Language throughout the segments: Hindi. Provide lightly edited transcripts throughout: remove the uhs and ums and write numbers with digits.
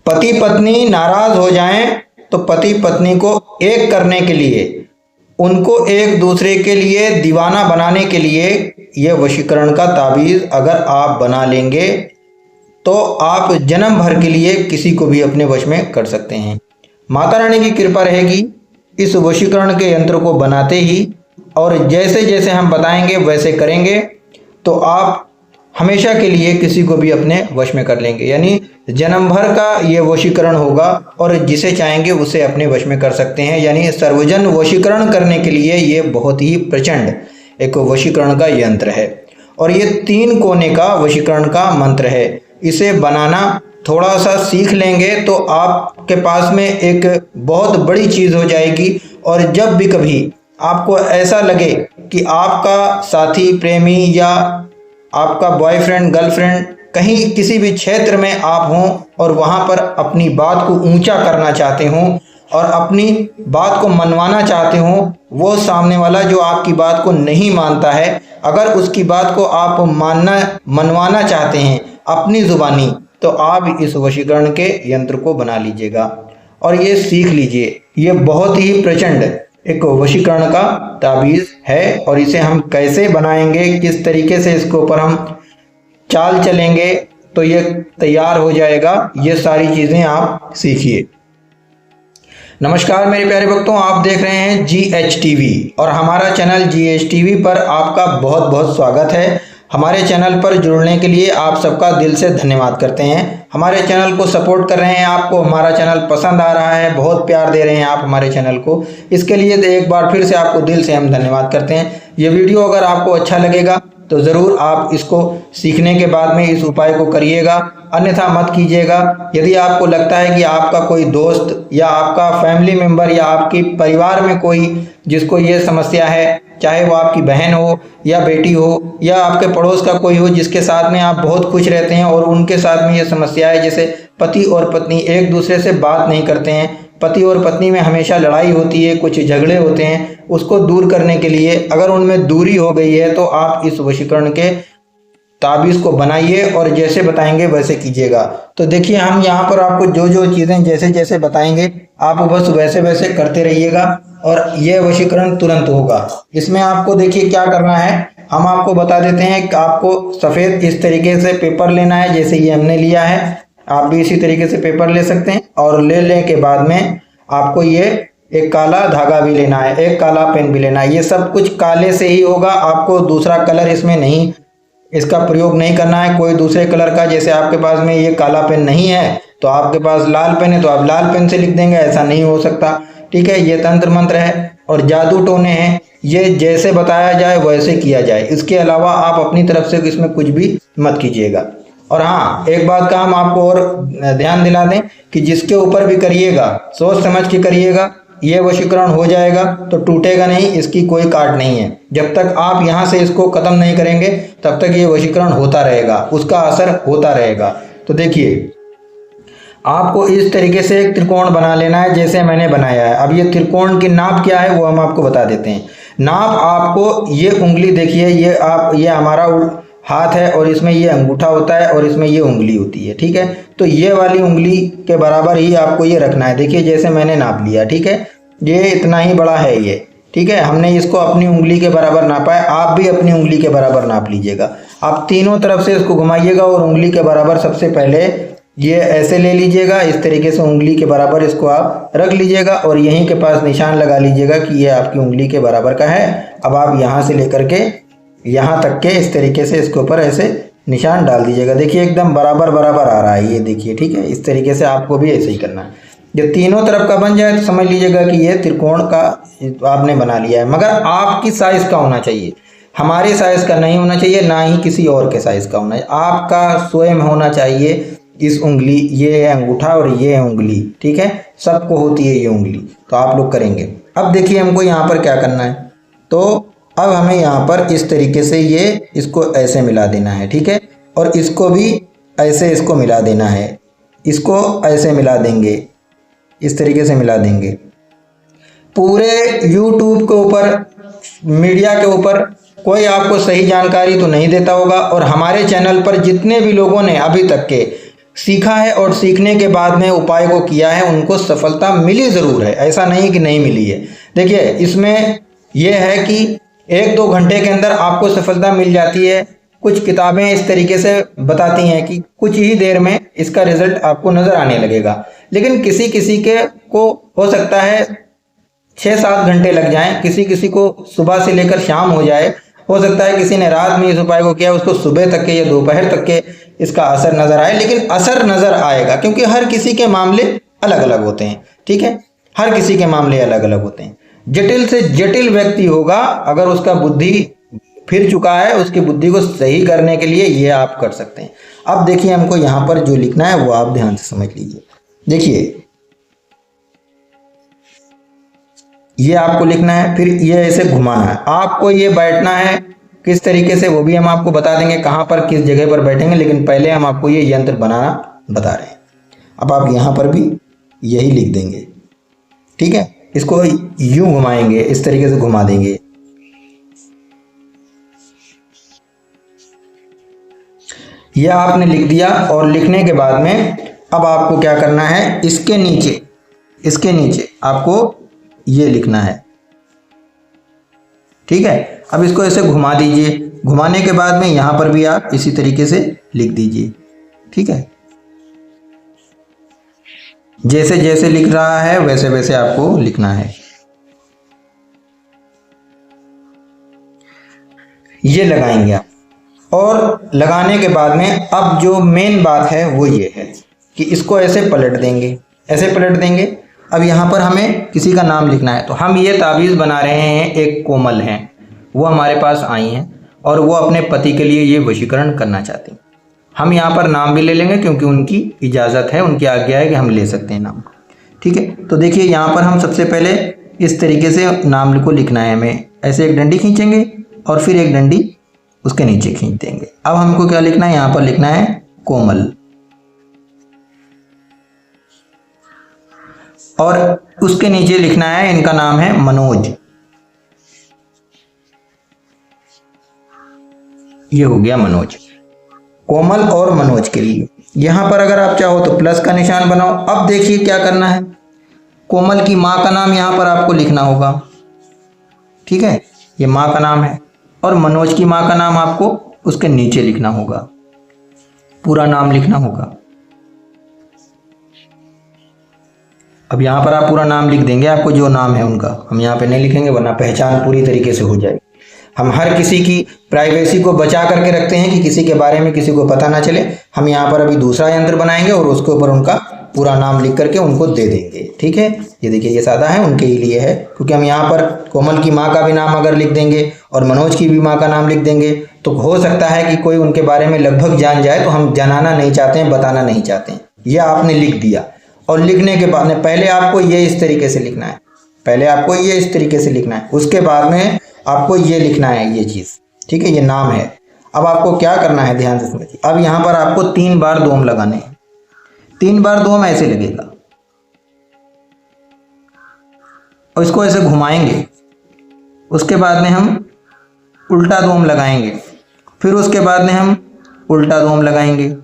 पति पत्नी नाराज हो जाएं तो पति पत्नी को एक करने के लिए, उनको एक दूसरे के लिए दीवाना बनाने के लिए ये वशीकरण का ताबीज़ अगर आप बना लेंगे तो आप जन्म भर के लिए किसी को भी अपने वश में कर सकते हैं। माता रानी की कृपा रहेगी इस वशीकरण के यंत्र को बनाते ही, और जैसे जैसे हम बताएंगे वैसे करेंगे तो आप हमेशा के लिए किसी को भी अपने वश में कर लेंगे। यानी जन्म भर का ये वशीकरण होगा और जिसे चाहेंगे उसे अपने वश में कर सकते हैं। यानी सर्वजन वशीकरण करने के लिए ये बहुत ही प्रचंड एक वशीकरण का यंत्र है और ये 3 कोने का वशीकरण का मंत्र है। इसे बनाना थोड़ा सा सीख लेंगे तो आपके पास में एक बहुत बड़ी चीज़ हो जाएगी। और जब भी कभी आपको ऐसा लगे कि आपका साथी, प्रेमी या आपका बॉयफ्रेंड, गर्लफ्रेंड कहीं किसी भी क्षेत्र में आप हों और वहाँ पर अपनी बात को ऊंचा करना चाहते हों और अपनी बात को मनवाना चाहते हों, वो सामने वाला जो आपकी बात को नहीं मानता है, अगर उसकी बात को आप मनवाना चाहते हैं अपनी ज़ुबानी, तो आप इस वशीकरण के यंत्र को बना लीजिएगा और ये सीख लीजिए। ये बहुत ही प्रचंड एक वशीकरण का ताबीज़ है और इसे हम कैसे बनाएंगे, किस तरीके से इसके ऊपर हम चाल चलेंगे तो ये तैयार हो जाएगा, ये सारी चीज़ें आप सीखिए। नमस्कार मेरे प्यारे भक्तों, आप देख रहे हैं GHTV और हमारा चैनल GHTV पर आपका बहुत बहुत स्वागत है। हमारे चैनल पर जुड़ने के लिए आप सबका दिल से धन्यवाद करते हैं। हमारे चैनल को सपोर्ट कर रहे हैं, आपको हमारा चैनल पसंद आ रहा है, बहुत प्यार दे रहे हैं आप हमारे चैनल को, इसके लिए एक बार फिर से आपको दिल से हम धन्यवाद करते हैं। ये वीडियो अगर आपको अच्छा लगेगा तो ज़रूर आप इसको सीखने के बाद में इस उपाय को करिएगा, अन्यथा मत कीजिएगा। यदि आपको लगता है कि आपका कोई दोस्त या आपका फैमिली मेम्बर या आपके परिवार में कोई जिसको ये समस्या है, चाहे वो आपकी बहन हो या बेटी हो या आपके पड़ोस का कोई हो जिसके साथ में आप बहुत खुश रहते हैं और उनके साथ में ये समस्या है, जैसे पति और पत्नी एक दूसरे से बात नहीं करते हैं, पति और पत्नी में हमेशा लड़ाई होती है, कुछ झगड़े होते हैं, उसको दूर करने के लिए अगर उनमें दूरी हो गई है तो आप इस वशीकरण के ताबीज़ को बनाइए और जैसे बताएंगे वैसे कीजिएगा। तो देखिए हम यहाँ पर आपको जो जो चीज़ें जैसे जैसे बताएंगे आप बस वैसे वैसे करते रहिएगा और यह वशीकरण तुरंत होगा। इसमें आपको देखिए क्या करना है, हम आपको बता देते हैं कि आपको सफ़ेद इस तरीके से पेपर लेना है, जैसे ये हमने लिया है, आप भी इसी तरीके से पेपर ले सकते हैं। और लेने के बाद में आपको ये एक काला धागा भी लेना है, एक काला पेन भी लेना है। ये सब कुछ काले से ही होगा, आपको दूसरा कलर इसमें नहीं, इसका प्रयोग नहीं करना है कोई दूसरे कलर का। जैसे आपके पास में ये काला पेन नहीं है तो आपके पास लाल पेन है तो आप लाल पेन से लिख देंगे, ऐसा नहीं हो सकता। ठीक है, ये तंत्र मंत्र है और जादू टोने हैं, ये जैसे बताया जाए वैसे किया जाए, इसके अलावा आप अपनी तरफ से इसमें कुछ भी मत कीजिएगा। और हाँ, एक बात का हम आपको और ध्यान दिला दें कि जिसके ऊपर भी करिएगा सोच समझ के करिएगा, ये वशीकरण हो जाएगा तो टूटेगा नहीं, इसकी कोई काट नहीं है। जब तक आप यहाँ से इसको ख़त्म नहीं करेंगे तब तक ये वशीकरण होता रहेगा, उसका असर होता रहेगा। तो देखिए आपको इस तरीके से एक त्रिकोण बना लेना है जैसे मैंने बनाया है। अब ये त्रिकोण की नाप क्या है वो हम आपको बता देते हैं। नाप आपको ये उंगली देखिए, ये हमारा हाथ है और इसमें ये अंगूठा होता है और इसमें ये उंगली होती है। ठीक है, तो ये वाली उंगली के बराबर ही आपको ये रखना है। देखिए जैसे मैंने नाप लिया, ठीक है, ये इतना ही बड़ा है ये। ठीक है, हमने इसको अपनी उंगली के बराबर नापा है, आप भी अपनी उंगली के बराबर नाप लीजिएगा। आप तीनों तरफ से इसको घुमाइएगा और उंगली के बराबर सबसे पहले ये ऐसे ले लीजिएगा, इस तरीके से उंगली के बराबर इसको आप रख लीजिएगा और यहीं के पास निशान लगा लीजिएगा कि ये आपकी उंगली के बराबर का है। अब आप यहाँ से लेकर के यहाँ तक के इस तरीके से इसके ऊपर ऐसे निशान डाल दीजिएगा। देखिए एकदम बराबर बराबर आ रहा है ये, देखिए। ठीक है, इस तरीके से आपको भी ऐसे ही करना है। जब तीनों तरफ का बन जाए तो समझ लीजिएगा कि ये त्रिकोण का आपने बना लिया है। मगर आपकी साइज़ का होना चाहिए, हमारे साइज़ का नहीं होना चाहिए, ना ही किसी और के साइज़ का होना चाहिए, आपका स्वयं होना चाहिए। इस उंगली, ये है अंगूठा और ये है उंगली। ठीक है, सबको होती है ये उंगली, तो आप लोग करेंगे। अब देखिए हमको यहाँ पर क्या करना है, तो अब हमें यहाँ पर इस तरीके से ये इसको ऐसे मिला देना है। ठीक है, और इसको भी ऐसे इसको मिला देना है, इसको ऐसे मिला देंगे, इस तरीके से मिला देंगे। पूरे YouTube के ऊपर, मीडिया के ऊपर कोई आपको सही जानकारी तो नहीं देता होगा और हमारे चैनल पर जितने भी लोगों ने अभी तक के सीखा है और सीखने के बाद में उपाय को किया है उनको सफलता मिली ज़रूर है, ऐसा नहीं कि नहीं मिली है। देखिए इसमें यह है कि 1-2 घंटे के अंदर आपको सफलता मिल जाती है। कुछ किताबें इस तरीके से बताती हैं कि कुछ ही देर में इसका रिजल्ट आपको नज़र आने लगेगा, लेकिन किसी किसी के को हो सकता है 6-7 घंटे लग जाएं, किसी किसी को सुबह से लेकर शाम हो जाए, हो सकता है किसी ने रात में इस उपाय को किया उसको सुबह तक के या दोपहर तक के इसका असर नज़र आए, लेकिन असर नज़र आएगा क्योंकि हर किसी के मामले अलग अलग होते हैं। ठीक है, हर किसी के मामले अलग अलग होते हैं। जटिल से जटिल व्यक्ति होगा, अगर उसका बुद्धि फिर चुका है, उसकी बुद्धि को सही करने के लिए ये आप कर सकते हैं। अब देखिए हमको यहाँ पर जो लिखना है वो आप ध्यान से समझ लीजिए। देखिए ये आपको लिखना है, फिर ये ऐसे घुमाना है, आपको ये बैठना है किस तरीके से वो भी हम आपको बता देंगे कहाँ पर किस जगह पर बैठेंगे, लेकिन पहले हम आपको ये यंत्र बनाना बता रहे हैं। अब आप यहाँ पर भी यही लिख देंगे। ठीक है, इसको यूं घुमाएंगे, इस तरीके से घुमा देंगे। यह आपने लिख दिया और लिखने के बाद में अब आपको क्या करना है, इसके नीचे आपको ये लिखना है। ठीक है, अब इसको ऐसे घुमा दीजिए। घुमाने के बाद में यहां पर भी आप इसी तरीके से लिख दीजिए। ठीक है, जैसे जैसे लिख रहा है वैसे वैसे आपको लिखना है। ये लगाएंगे आप, और लगाने के बाद में अब जो मेन बात है वो ये है कि इसको ऐसे पलट देंगे, ऐसे पलट देंगे। अब यहाँ पर हमें किसी का नाम लिखना है, तो हम ये ताबीज़ बना रहे हैं। एक कोमल हैं, वो हमारे पास आई हैं और वो अपने पति के लिए ये वशीकरण करना चाहती हैं। हम यहाँ पर नाम भी ले लेंगे क्योंकि उनकी इजाज़त है, उनकी आज्ञा है कि हम ले सकते हैं नाम। ठीक है, तो देखिए यहाँ पर हम सबसे पहले इस तरीके से नाम को लिखना है। हमें ऐसे एक डंडी खींचेंगे और फिर एक डंडी उसके नीचे खींच देंगे। अब हमको क्या लिखना है, यहाँ पर लिखना है कोमल, और उसके नीचे लिखना है इनका नाम है मनोज। ये हो गया मनोज, कोमल और मनोज के लिए। यहां पर अगर आप चाहो तो प्लस का निशान बनाओ। अब देखिए क्या करना है, कोमल की मां का नाम यहां पर आपको लिखना होगा। ठीक है, ये मां का नाम है, और मनोज की मां का नाम आपको उसके नीचे लिखना होगा, पूरा नाम लिखना होगा। अब यहाँ पर आप पूरा नाम लिख देंगे, आपको जो नाम है उनका। हम यहाँ पे नहीं लिखेंगे वरना पहचान पूरी तरीके से हो जाएगी। हम हर किसी की प्राइवेसी को बचा करके रखते हैं कि किसी के बारे में किसी को पता ना चले। हम यहाँ पर अभी दूसरा यंत्र बनाएंगे और उसके ऊपर उनका पूरा नाम लिख करके उनको दे देंगे। ठीक है, ये देखिए ये सादा है, उनके ही लिए है, क्योंकि हम यहाँ पर कोमल की माँ का भी नाम अगर लिख देंगे और मनोज की भी माँ का नाम लिख देंगे तो हो सकता है कि कोई उनके बारे में लगभग जान जाए, तो हम जनाना नहीं चाहते हैं, बताना नहीं चाहते हैं। यह आपने लिख दिया, और लिखने के बाद में पहले आपको ये इस तरीके से लिखना है, पहले आपको ये इस तरीके से लिखना है, उसके बाद में आपको ये लिखना है ये चीज़। ठीक है, ये नाम है। अब आपको क्या करना है, ध्यान से समझिए। अब यहाँ पर आपको 3 बार दोम लगाने हैं। 3 बार दोम ऐसे लगेगा और इसको ऐसे घुमाएंगे। उसके बाद में हम उल्टा दोम लगाएंगे, फिर उसके बाद में हम उल्टा दोम लगाएंगे।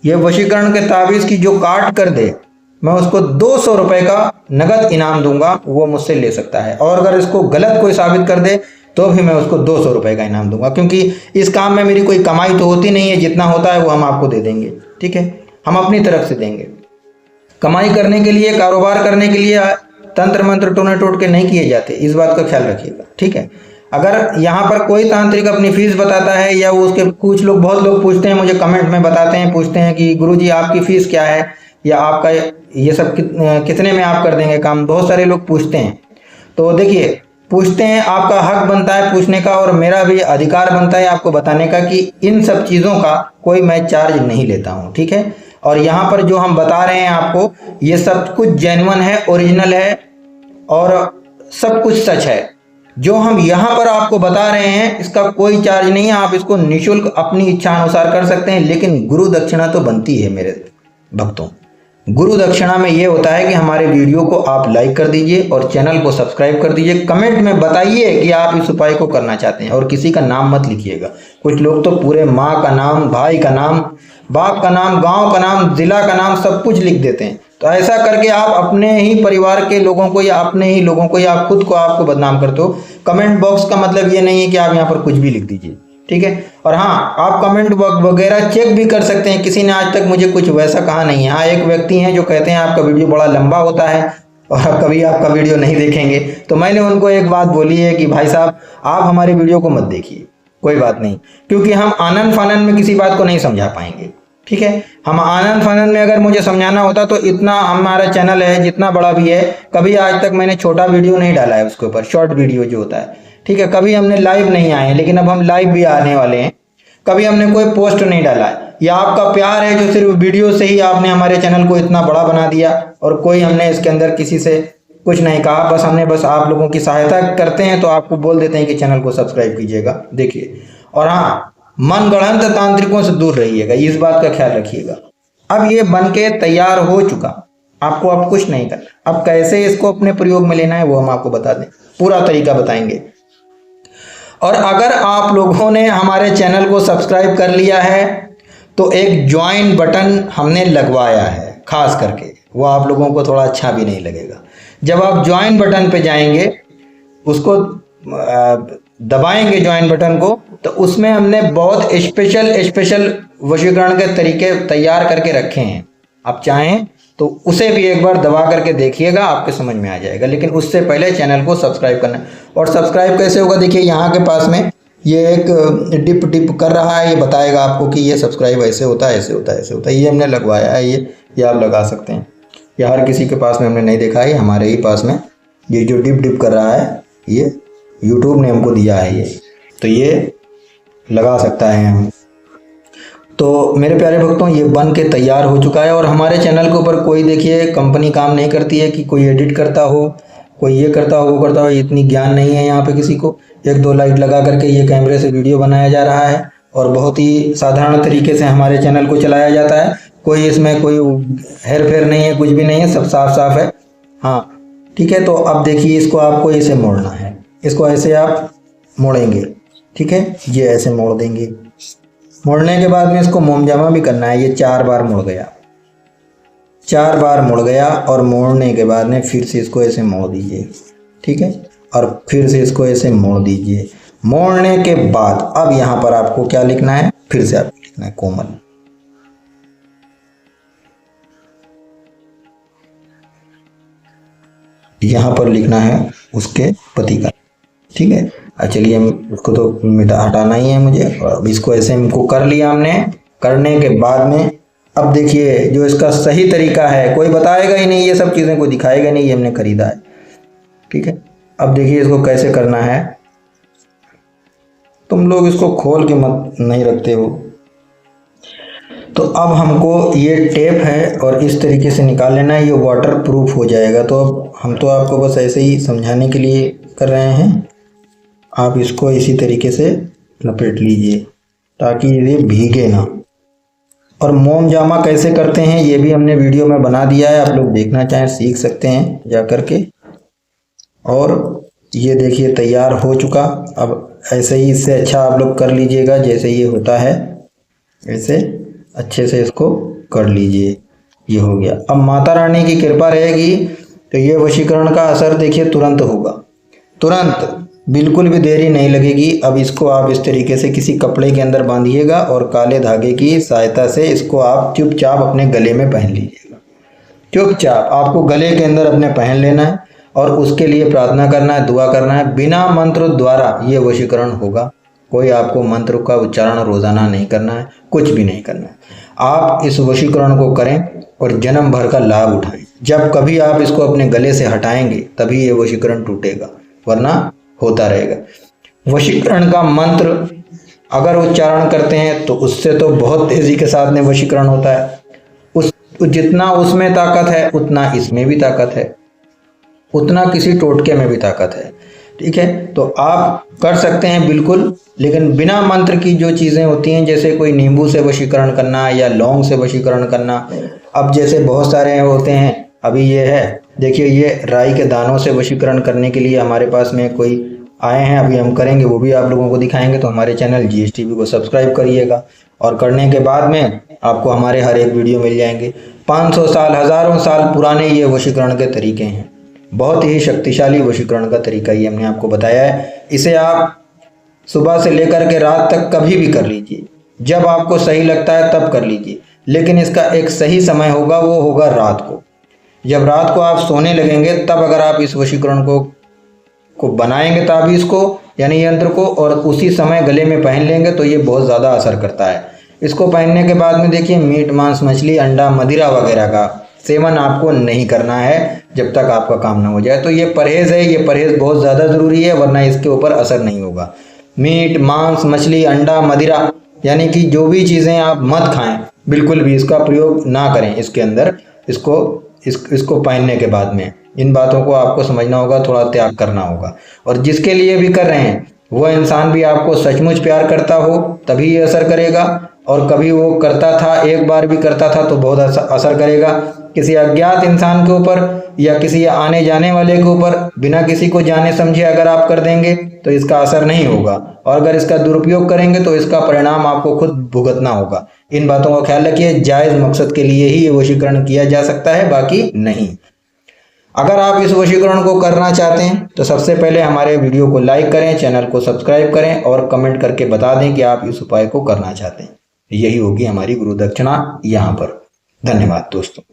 ये वशीकरण के ताबीज़ की जो काट कर दे, मैं उसको 200 रुपये का नगद इनाम दूंगा, वो मुझसे ले सकता है। और अगर इसको गलत कोई साबित कर दे तो भी मैं उसको 200 रुपये का इनाम दूंगा, क्योंकि इस काम में मेरी कोई कमाई तो होती नहीं है। जितना होता है वो हम आपको दे देंगे। ठीक है, हम अपनी तरफ से देंगे। कमाई करने के लिए, कारोबार करने के लिए तंत्र मंत्र टोने टोट के नहीं किए जाते, इस बात का ख्याल रखिएगा। ठीक है, अगर यहाँ पर कोई तांत्रिक अपनी फीस बताता है, या वो उसके कुछ लोग, बहुत लोग पूछते हैं मुझे, कमेंट में बताते हैं, पूछते हैं कि गुरुजी आपकी फ़ीस क्या है, या आपका ये सब कितने में आप कर देंगे काम। बहुत सारे लोग पूछते हैं। तो देखिए, पूछते हैं, आपका हक बनता है पूछने का, और मेरा भी अधिकार बनता है आपको बताने का कि इन सब चीज़ों का कोई मैं चार्ज नहीं लेता हूँ। ठीक है, और यहाँ पर जो हम बता रहे हैं आपको, ये सब कुछ जेन्युइन है, ओरिजिनल है, और सब कुछ सच है। जो हम यहाँ पर आपको बता रहे हैं इसका कोई चार्ज नहीं है, आप इसको निःशुल्क अपनी इच्छा अनुसार कर सकते हैं, लेकिन गुरु दक्षिणा तो बनती है मेरे भक्तों। गुरु दक्षिणा में ये होता है कि हमारे वीडियो को आप लाइक कर दीजिए और चैनल को सब्सक्राइब कर दीजिए। कमेंट में बताइए कि आप इस उपाय को करना चाहते हैं और किसी का नाम मत लिखिएगा। कुछ लोग तो पूरे माँ का नाम, भाई का नाम, बाप का नाम, गांव का नाम, जिला का नाम सब कुछ लिख देते हैं। तो ऐसा करके आप अपने ही परिवार के लोगों को या अपने ही लोगों को या खुद को आपको बदनाम करते हो। कमेंट बॉक्स का मतलब ये नहीं है कि आप यहाँ पर कुछ भी लिख दीजिए, ठीक है। और हाँ, आप कमेंट वगैरह चेक भी कर सकते हैं। किसी ने आज तक मुझे कुछ वैसा कहा नहीं है। हाँ, एक व्यक्ति हैं जो कहते हैं आपका वीडियो बड़ा लंबा होता है और कभी आपका वीडियो नहीं देखेंगे। तो मैंने उनको एक बात बोली है कि भाई साहब, आप हमारे वीडियो को मत देखिए, कोई बात नहीं, क्योंकि हम आनंद फानंद में किसी बात को नहीं समझा पाएंगे, ठीक है। हम आनंद फानंद में अगर मुझे समझाना होता तो इतना हमारा चैनल है, जितना बड़ा भी है, कभी आज तक मैंने छोटा वीडियो नहीं डाला है उसके ऊपर, शॉर्ट वीडियो जो होता है, ठीक है। कभी हमने लाइव नहीं आए, लेकिन अब हम लाइव भी आने वाले हैं। कभी हमने कोई पोस्ट नहीं डाला है। यह आपका प्यार है जो सिर्फ वीडियो से ही आपने हमारे चैनल को इतना बड़ा बना दिया, और कोई हमने इसके अंदर किसी से कुछ नहीं कहा। बस हमने आप लोगों की सहायता करते हैं तो आपको बोल देते हैं कि चैनल को सब्सक्राइब कीजिएगा, देखिए। और हाँ, मन गढ़ंत तांत्रिकों से दूर रहिएगा, इस बात का ख्याल रखिएगा। अब ये बन के तैयार हो चुका, आपको अब कुछ नहीं करना। अब कैसे इसको अपने प्रयोग में लेना है वो हम आपको बता दें, पूरा तरीका बताएंगे। और अगर आप लोगों ने हमारे चैनल को सब्सक्राइब कर लिया है तो एक ज्वाइन बटन हमने लगवाया है खास करके, वो आप लोगों को थोड़ा अच्छा भी नहीं लगेगा। जब आप ज्वाइन बटन पे जाएंगे, उसको दबाएंगे ज्वाइन बटन को, तो उसमें हमने बहुत स्पेशल वशीकरण के तरीके तैयार करके रखे हैं। आप चाहें तो उसे भी एक बार दबा करके देखिएगा, आपके समझ में आ जाएगा। लेकिन उससे पहले चैनल को सब्सक्राइब करना है। और सब्सक्राइब कैसे होगा, देखिए यहाँ के पास में ये एक डिप कर रहा है, ये बताएगा आपको कि ये सब्सक्राइब ऐसे होता है, ऐसे होता है, ऐसे होता है। ये हमने लगवाया है, ये आप लगा सकते हैं। ये हर किसी के पास में हमने नहीं देखा है, हमारे ही पास में ये जो डिप कर रहा है, ये यूट्यूब ने हमको दिया है। ये तो ये लगा सकता है हम। तो मेरे प्यारे भक्तों, ये बन के तैयार हो चुका है। और हमारे चैनल के ऊपर कोई देखिए कंपनी काम नहीं करती है कि कोई एडिट करता हो, कोई ये करता हो, वो करता हो। इतनी ज्ञान नहीं है यहाँ पे किसी को। 1-2 लाइट लगा करके ये कैमरे से वीडियो बनाया जा रहा है और बहुत ही साधारण तरीके से हमारे चैनल को चलाया जाता है। कोई इसमें कोई हेर फेर नहीं है, कुछ भी नहीं है, सब साफ साफ है। हाँ, ठीक है। तो अब देखिए, इसको आपको ऐसे मोड़ना है, इसको ऐसे आप मोड़ेंगे, ठीक है। ये ऐसे मोड़ देंगे। मोड़ने के बाद में इसको मोमजामा भी करना है। ये 4 बार मुड़ गया, 4 बार मुड़ गया। और मोड़ने के बाद में फिर से इसको ऐसे मोड़ दीजिए, ठीक है। और फिर से इसको ऐसे मोड़ दीजिए। मोड़ने के बाद अब यहाँ पर आपको क्या लिखना है, फिर से आपको लिखना है कोमल। यहाँ पर लिखना है उसके पति का, ठीक है। चलिए, हम उसको तो हटाना ही है मुझे। अब इसको ऐसे हमको कर लिया हमने। करने के बाद में अब देखिए, जो इसका सही तरीका है, कोई बताएगा ही नहीं, ये सब चीज़ें कोई दिखाएगा नहीं, ये हमने खरीदा है, ठीक है। अब देखिए इसको कैसे करना है। तुम लोग इसको खोल के मत नहीं रखते हो। तो अब हमको ये टेप है और इस तरीके से निकाल लेना है, ये वाटर प्रूफ हो जाएगा। तो अब हम तो आपको बस ऐसे ही समझाने के लिए कर रहे हैं। आप इसको इसी तरीके से लपेट लीजिए ताकि ये भीगे ना। और मोम जामा कैसे करते हैं ये भी हमने वीडियो में बना दिया है, आप लोग देखना चाहें सीख सकते हैं जा कर के। और ये देखिए तैयार हो चुका। अब ऐसे ही इससे अच्छा आप लोग कर लीजिएगा, जैसे ये होता है ऐसे अच्छे से इसको कर लीजिए। ये हो गया। अब माता रानी की कृपा रहेगी तो ये वशीकरण का असर देखिए तुरंत होगा, तुरंत, बिल्कुल भी देरी नहीं लगेगी। अब इसको आप इस तरीके से किसी कपड़े के अंदर बांधिएगा और काले धागे की सहायता से इसको आप चुपचाप अपने गले में पहन लीजिएगा। चुपचाप आपको गले के अंदर अपने पहन लेना है और उसके लिए प्रार्थना करना है, दुआ करना है। बिना मंत्र द्वारा ये वशीकरण होगा। कोई आपको मंत्र का उच्चारण रोजाना नहीं करना है, कुछ भी नहीं करना है। आप इस वशीकरण को करें और जन्म भर का लाभ उठाएं। जब कभी आप इसको अपने गले से हटाएंगे तभी ये वशीकरण टूटेगा, वरना होता रहेगा। वशीकरण का मंत्र अगर उच्चारण करते हैं तो उससे तो बहुत तेजी के साथ में वशीकरण होता है। जितना उसमें ताकत है उतना इसमें भी ताकत है, उतना किसी टोटके में भी ताकत है। ठीक है, तो आप कर सकते हैं बिल्कुल, लेकिन बिना मंत्र की जो चीज़ें होती हैं, जैसे कोई नींबू से वशीकरण करना या लौंग से वशीकरण करना, अब जैसे बहुत सारे होते हैं, अभी ये है देखिए, ये राई के दानों से वशीकरण करने के लिए हमारे पास में कोई आए हैं, अभी हम करेंगे, वो भी आप लोगों को दिखाएंगे। तो हमारे चैनल GSTV को सब्सक्राइब करिएगा, और करने के बाद में आपको हमारे हर एक वीडियो मिल जाएंगे। 500 साल, हज़ारों साल पुराने ये वशीकरण के तरीके हैं, बहुत ही शक्तिशाली वशीकरण का तरीका ये हमने आपको बताया है। इसे आप सुबह से लेकर के रात तक कभी भी कर लीजिए, जब आपको सही लगता है तब कर लीजिए, लेकिन इसका एक सही समय होगा, वो होगा रात को। जब रात को आप सोने लगेंगे तब अगर आप इस वशीकरण को बनाएंगे, ताबीज़ को यानी यंत्र को, और उसी समय गले में पहन लेंगे तो ये बहुत ज़्यादा असर करता है। इसको पहनने के बाद में देखिए, मीट, मांस, मछली, अंडा, मदिरा वगैरह का सेवन आपको नहीं करना है जब तक आपका काम ना हो जाए। तो ये परहेज़ है, ये परहेज़ बहुत ज़्यादा ज़रूरी है, वरना इसके ऊपर असर नहीं होगा। मीट, मांस, मछली, अंडा, मदिरा यानी कि जो भी चीज़ें आप मत खाएं, बिल्कुल भी इसका प्रयोग ना करें इसके अंदर, इसको पहनने के बाद में। इन बातों को आपको समझना होगा, थोड़ा त्याग करना होगा। और जिसके लिए भी कर रहे हैं वह इंसान भी आपको सचमुच प्यार करता हो तभी ये असर करेगा, और कभी वो करता था, एक बार भी करता था तो बहुत असर करेगा। किसी अज्ञात इंसान के ऊपर या किसी आने जाने वाले के ऊपर बिना किसी को जाने समझे अगर आप कर देंगे तो इसका असर नहीं होगा, और अगर इसका दुरुपयोग करेंगे तो इसका परिणाम आपको खुद भुगतना होगा। इन बातों का ख्याल रखिए, जायज़ मकसद के लिए ही ये वशीकरण किया जा सकता है, बाकी नहीं। अगर आप इस वशीकरण को करना चाहते हैं तो सबसे पहले हमारे वीडियो को लाइक करें, चैनल को सब्सक्राइब करें, और कमेंट करके बता दें कि आप इस उपाय को करना चाहते हैं। यही होगी हमारी गुरु दक्षिणा यहाँ पर। धन्यवाद दोस्तों।